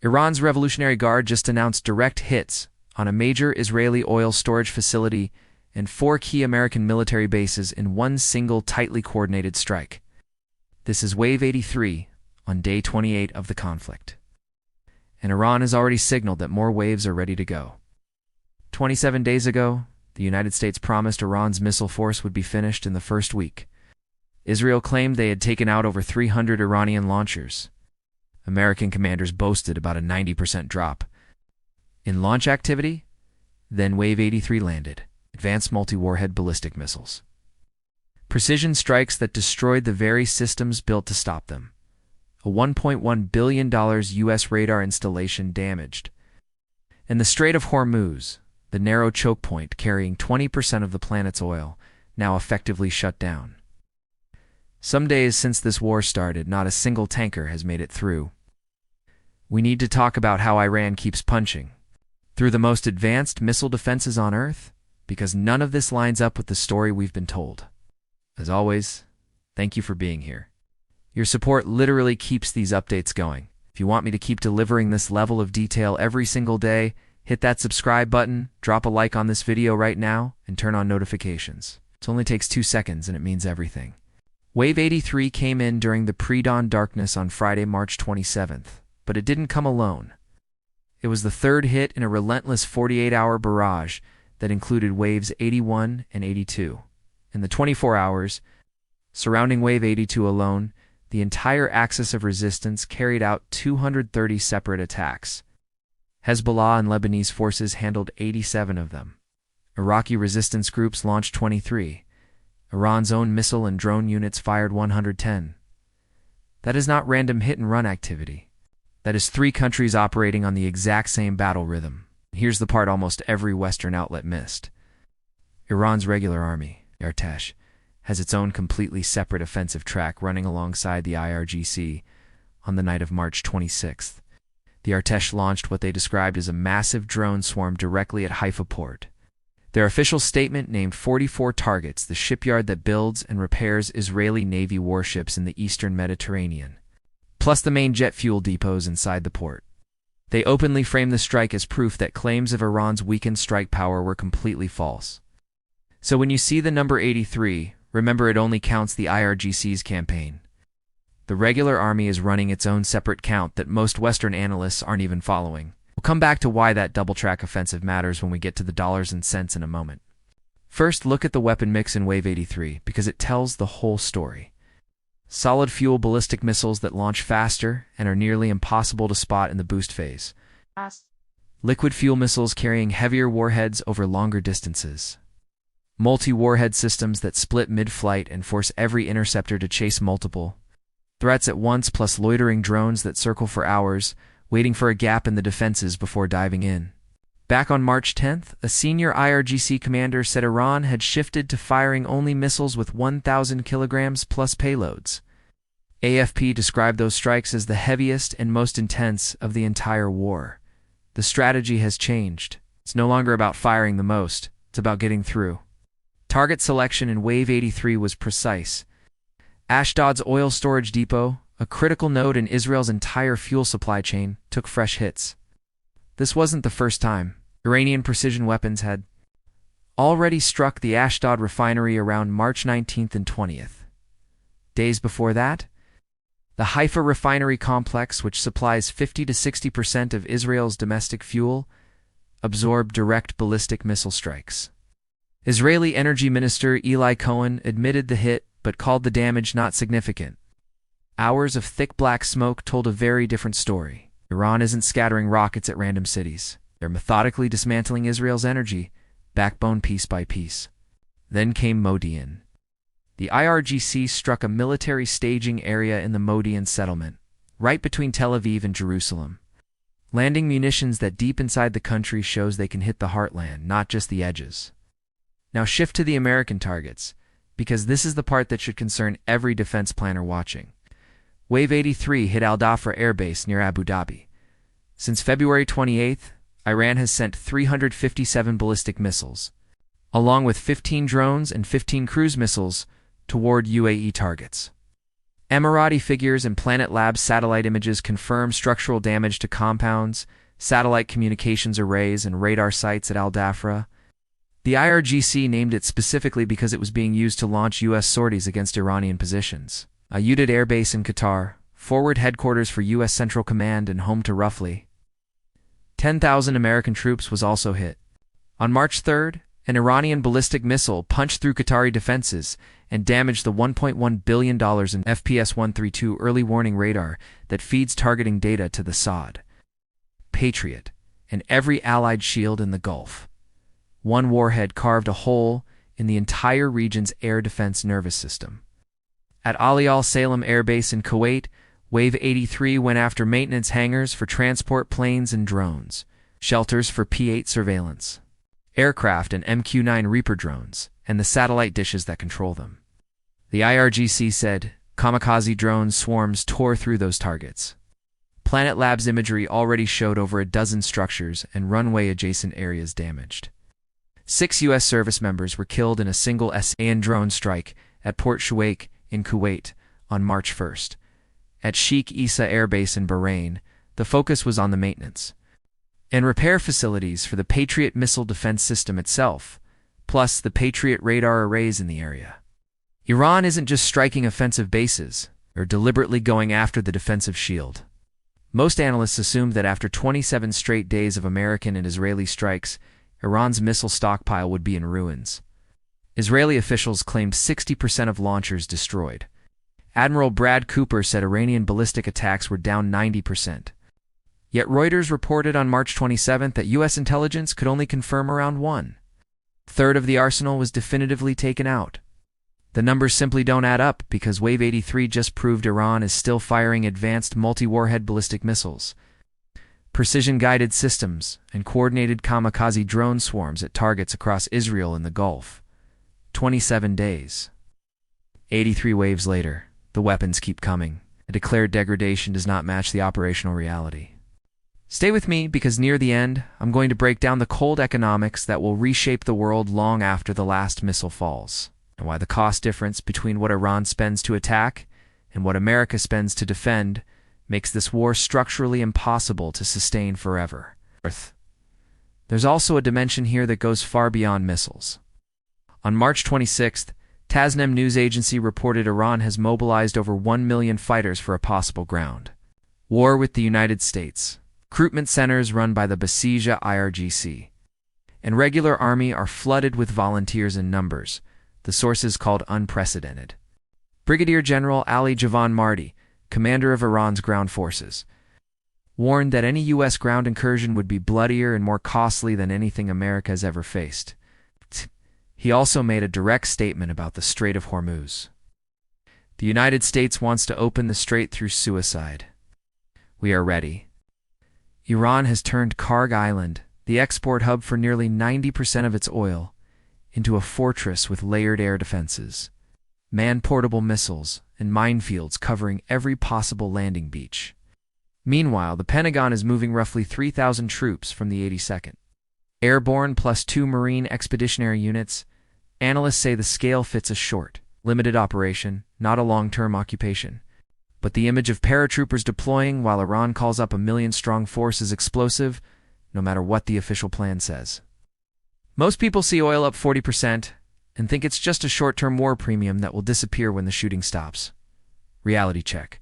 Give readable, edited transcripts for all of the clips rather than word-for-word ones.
Iran's Revolutionary Guard just announced direct hits on a major Israeli oil storage facility and 4 key American military bases in one single tightly coordinated strike. This is Wave 83 on day 28 of the conflict. And Iran has already signaled that more waves are ready to go. 27 days ago, the United States promised Iran's missile force would be finished in the first week. Israel claimed they had taken out over 300 Iranian launchers. American commanders boasted about a 90% drop. In launch activity, then Wave 83 landed, advanced multi-warhead ballistic missiles. Precision strikes that destroyed the very systems built to stop them. A $1.1 billion U.S. radar installation damaged. And the Strait of Hormuz, the narrow choke point carrying 20% of the planet's oil, now effectively shut down. Some days since this war started, not a single tanker has made it through. We need to talk about how Iran keeps punching through the most advanced missile defenses on Earth, because none of this lines up with the story we've been told. As always, thank you for being here. Your support literally keeps these updates going. If you want me to keep delivering this level of detail every single day, hit that subscribe button, drop a like on this video right now, and turn on notifications. It only takes 2 seconds and it means everything. Wave 83 came in during the pre-dawn darkness on Friday, March 27th, but it didn't come alone. It was the third hit in a relentless 48-hour barrage that included waves 81 and 82. In the 24 hours surrounding Wave 82 alone, the entire axis of resistance carried out 230 separate attacks. Hezbollah and Lebanese forces handled 87 of them. Iraqi resistance groups launched 23. Iran's own missile and drone units fired 110. That is not random hit-and-run activity. That is 3 countries operating on the exact same battle rhythm. Here's the part almost every Western outlet missed. Iran's regular army, Artesh, has its own completely separate offensive track running alongside the IRGC on the night of March 26th. The Artesh launched what they described as a massive drone swarm directly at Haifa port. Their official statement named 44 targets, the shipyard that builds and repairs Israeli Navy warships in the eastern Mediterranean, plus the main jet fuel depots inside the port. They openly framed the strike as proof that claims of Iran's weakened strike power were completely false. So when you see the number 83, remember it only counts the IRGC's campaign. The regular army is running its own separate count that most Western analysts aren't even following. We'll come back to why that double-track offensive matters when we get to the dollars and cents in a moment. First, look at the weapon mix in Wave 83, because it tells the whole story. Solid fuel ballistic missiles that launch faster and are nearly impossible to spot in the boost phase. Liquid fuel missiles carrying heavier warheads over longer distances. Multi-warhead systems that split mid-flight and force every interceptor to chase multiple threats at once, plus loitering drones that circle for hours, waiting for a gap in the defenses before diving in. Back on March 10th, a senior IRGC commander said Iran had shifted to firing only missiles with 1,000 kilograms plus payloads. AFP described those strikes as the heaviest and most intense of the entire war. The strategy has changed. It's no longer about firing the most, it's about getting through. Target selection in Wave 83 was precise. Ashdod's oil storage depot, a critical node in Israel's entire fuel supply chain, took fresh hits. This wasn't the first time. Iranian precision weapons had already struck the Ashdod refinery around March 19th and 20th. Days before that, the Haifa refinery complex, which supplies 50 to 60% of Israel's domestic fuel, absorbed direct ballistic missile strikes. Israeli Energy Minister Eli Cohen admitted the hit, but called the damage not significant. Hours of thick black smoke told a very different story. Iran isn't scattering rockets at random cities. They're methodically dismantling Israel's energy, backbone piece by piece. Then came Modi'in. The IRGC struck a military staging area in the Modi'in settlement, right between Tel Aviv and Jerusalem. Landing munitions that deep inside the country shows they can hit the heartland, not just the edges. Now shift to the American targets, because this is the part that should concern every defense planner watching. Wave 83 hit Al Dhafra Air Base near Abu Dhabi. Since February 28th, Iran has sent 357 ballistic missiles, along with 15 drones and 15 cruise missiles, toward UAE targets. Emirati figures and Planet Labs satellite images confirm structural damage to compounds, satellite communications arrays, and radar sites at Al Dhafra. The IRGC named it specifically because it was being used to launch U.S. sorties against Iranian positions. A Udeid air base in Qatar, forward headquarters for U.S. Central Command and home to roughly 10,000 American troops, was also hit. On March 3rd, an Iranian ballistic missile punched through Qatari defenses and damaged the $1.1 billion in FPS-132 early warning radar that feeds targeting data to the Saud, Patriot, and every allied shield in the Gulf. One warhead carved a hole in the entire region's air defense nervous system. At Ali Al Salem Air Base in Kuwait, Wave 83 went after maintenance hangars for transport planes and drones, shelters for P-8 surveillance, aircraft and MQ-9 Reaper drones, and the satellite dishes that control them. The IRGC said kamikaze drone swarms tore through those targets. Planet Labs imagery already showed over a dozen structures and runway-adjacent areas damaged. 6 U.S. service members were killed in a single SA drone strike at Port Shuaik in Kuwait on March 1st. At Sheikh Issa Air Base in Bahrain, the focus was on the maintenance and repair facilities for the Patriot missile defense system itself, plus the Patriot radar arrays in the area. Iran isn't just striking offensive bases or deliberately going after the defensive shield. Most analysts assumed that after 27 straight days of American and Israeli strikes, Iran's missile stockpile would be in ruins. Israeli officials claimed 60% of launchers destroyed. Admiral Brad Cooper said Iranian ballistic attacks were down 90%. Yet Reuters reported on March 27th that U.S. intelligence could only confirm around 1/3 of the arsenal was definitively taken out. The numbers simply don't add up because Wave 83 just proved Iran is still firing advanced multi-warhead ballistic missiles, precision-guided systems, and coordinated kamikaze drone swarms at targets across Israel and the Gulf. 27 days. 83 waves later, the weapons keep coming. The declared degradation does not match the operational reality. Stay with me because near the end, I'm going to break down the cold economics that will reshape the world long after the last missile falls, and why the cost difference between what Iran spends to attack and what America spends to defend makes this war structurally impossible to sustain forever. There's also a dimension here that goes far beyond missiles. On March 26th, Tasnim news agency reported Iran has mobilized over 1 million fighters for a possible ground war with the United States. Recruitment centers run by the Basija IRGC and regular army are flooded with volunteers in numbers, the sources called unprecedented. Brigadier General Ali Javan Mardi, commander of Iran's ground forces, warned that any U.S. ground incursion would be bloodier and more costly than anything America has ever faced. He also made a direct statement about the Strait of Hormuz. The United States wants to open the strait through suicide. We are ready. Iran has turned Karg Island, the export hub for nearly 90% of its oil, into a fortress with layered air defenses, man-portable missiles, and minefields covering every possible landing beach. Meanwhile, the Pentagon is moving roughly 3,000 troops from the 82nd. Airborne plus 2 Marine expeditionary units. Analysts say the scale fits a short, limited operation, not a long-term occupation. But the image of paratroopers deploying while Iran calls up a million-strong force is explosive, no matter what the official plan says. Most people see oil up 40% and think it's just a short-term war premium that will disappear when the shooting stops. Reality check.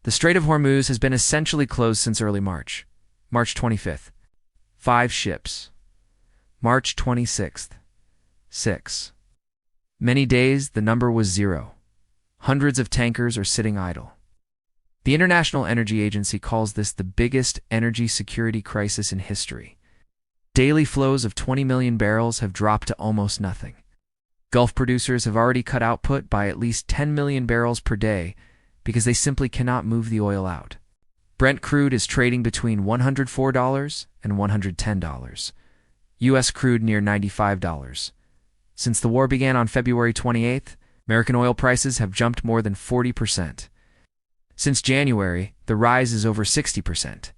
The Strait of Hormuz has been essentially closed since early March. March 25th. 5 ships. March 26th. 6. Many days, the number was 0. Hundreds of tankers are sitting idle. The International Energy Agency calls this the biggest energy security crisis in history. Daily flows of 20 million barrels have dropped to almost nothing. Gulf producers have already cut output by at least 10 million barrels per day because they simply cannot move the oil out. Brent crude is trading between $104 and $110. U.S. crude near $95. Since the war began on February 28th, American oil prices have jumped more than 40%. Since January, the rise is over 60%.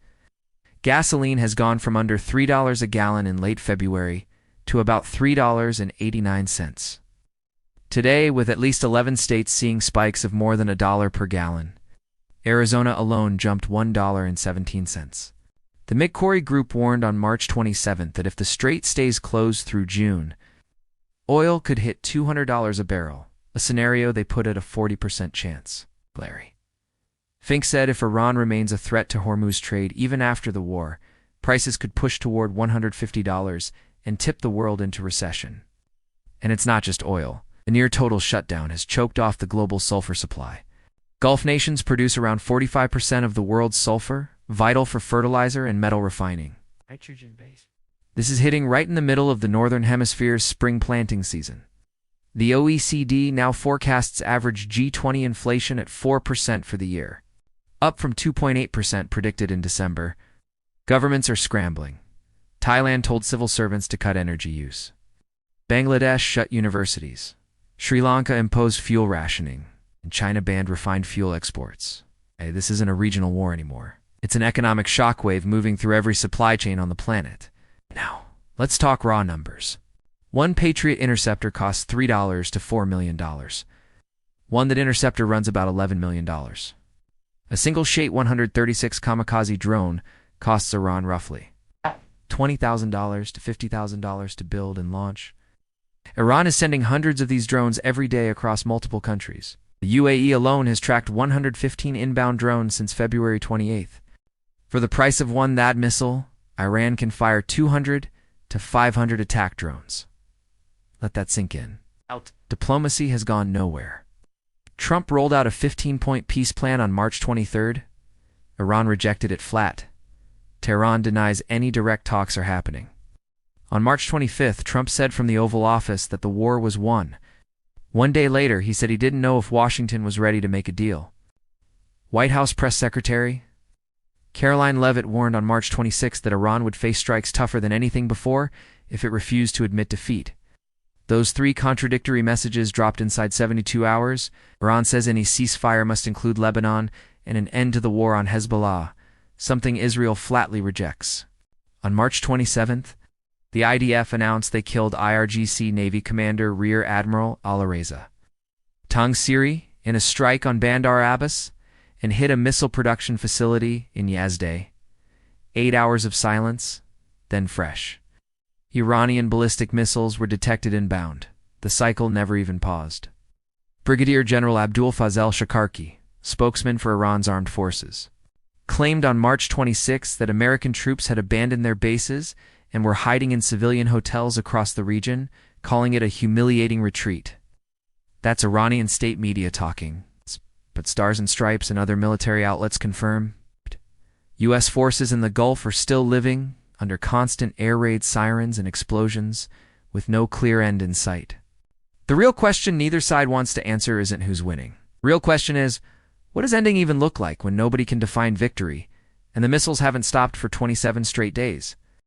Gasoline has gone from under $3 a gallon in late February to about $3.89 Today, with at least 11 states seeing spikes of more than $1 per gallon, Arizona alone jumped $1.17. The McCrory Group warned on March 27 that if the strait stays closed through June, oil could hit $200 a barrel, a scenario they put at a 40% chance. Larry Fink said if Iran remains a threat to Hormuz trade even after the war, prices could push toward $150 and tip the world into recession. And it's not just oil. The near-total shutdown has choked off the global sulfur supply. Gulf nations produce around 45% of the world's sulfur, vital for fertilizer and metal refining. Nitrogen-based. This is hitting right in the middle of the Northern Hemisphere's spring planting season. The OECD now forecasts average G20 inflation at 4% for the year, up from 2.8% predicted in December. Governments are scrambling. Thailand told civil servants to cut energy use. Bangladesh shut universities. Sri Lanka imposed fuel rationing, and China banned refined fuel exports. Hey, this isn't a regional war anymore. It's an economic shockwave moving through every supply chain on the planet. Now, let's talk raw numbers. One Patriot interceptor costs $3 to $4 million. One that interceptor runs about $11 million. A single Shahed-136 kamikaze drone costs Iran roughly $20,000 to $50,000 to build and launch. Iran is sending hundreds of these drones every day across multiple countries. The UAE alone has tracked 115 inbound drones since February 28th. For the price of one THAAD missile, Iran can fire 200 to 500 attack drones. Let that sink in. Diplomacy has gone nowhere. Trump rolled out a 15-point peace plan on March 23rd. Iran rejected it flat. Tehran denies any direct talks are happening. On March 25th, Trump said from the Oval Office that the war was won. One day later, he said he didn't know if Washington was ready to make a deal. White House Press Secretary Caroline Leavitt warned on March 26 that Iran would face strikes tougher than anything before if it refused to admit defeat. Those three contradictory messages dropped inside 72 hours. Iran says any ceasefire must include Lebanon and an end to the war on Hezbollah, something Israel flatly rejects. On March 27th, the IDF announced they killed IRGC Navy Commander Rear Admiral Alireza Tangsiri in a strike on Bandar Abbas and hit a missile production facility in Yazd. 8 hours of silence, then fresh. Iranian ballistic missiles were detected inbound. The cycle never even paused. Brigadier General Abdul Fazel Shakarki, spokesman for Iran's armed forces, claimed on March 26 that American troops had abandoned their bases and were hiding in civilian hotels across the region, calling it a humiliating retreat. That's Iranian state media talking, but Stars and Stripes and other military outlets confirm U.S. forces in the Gulf are still living under constant air raid sirens and explosions, with no clear end in sight. The real question neither side wants to answer isn't who's winning. Real question is, what does ending even look like when nobody can define victory, and the missiles haven't stopped for 27 straight days?